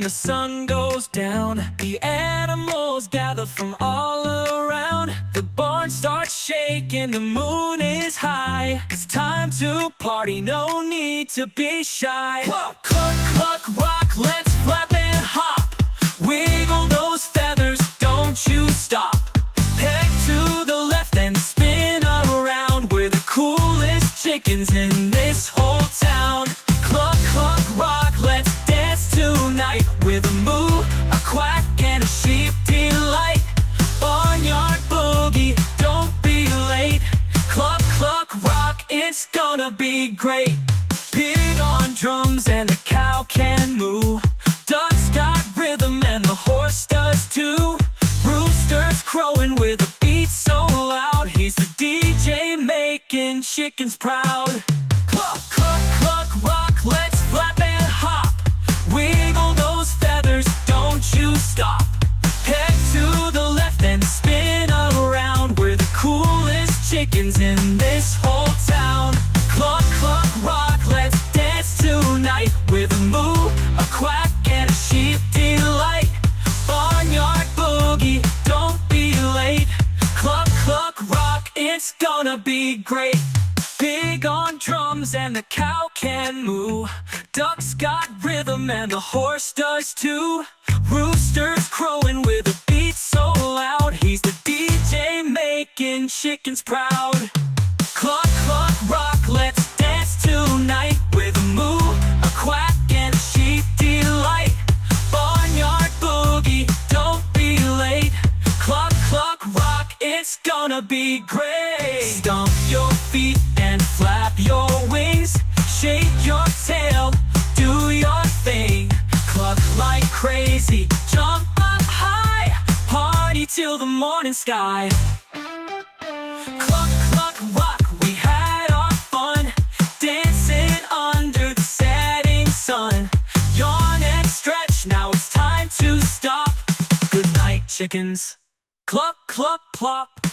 the sun goes down, the animals gather from all around. The barn starts shaking, the moon is high. It's time to party, no need to be shy. Cluck, cluck, cluck, rock, let's flap and hop. Wiggle those feathers, don't you stop. Peck to the left and spin around. We're the coolest chickens in this whole town. Cluck, cluck, rock, let's dance tonight. With a moo, a quack, and a sheep delight. Barnyard boogie, don't be late. Cluck, cluck, rock, it's gonna be great. Pig on drums and the cow can moo. Ducks got rhythm and the horse does too. Rooster's crowing with a beat so loud. He's the DJ making chickens proud. Cluck, cluck, cluck, rock, let's flap and hop. Wiggle those feathers, don't you stop. Peck to the left and spin around. We're the coolest chickens in this whole town. Cluck, cluck, rock, let's dance tonight. With a moo, a quack, and a sheep delight. Barnyard boogie, don't be late. Cluck, cluck, rock, it's gonna be great. Pig on drums and the cow can moo. Ducks got rhythm and the horse does too. Rooster's crowing with a beat so loud. He's the DJ making chickens proud. Cluck, cluck, rock, let's dance tonight. With a moo, a quack, and a sheep delight. Barnyard boogie, don't be late. Cluck, cluck, rock, it's gonna be great. Stomp your feet and flap your wings. Shake your tail, do your thing. Cluck like crazy, jump up high. Party till the morning sky. Cluck, cluck, rock, we had our fun. Dancing under the setting sun. Yawn and stretch, now it's time to stop. Good night, chickens. Cluck, cluck, plop.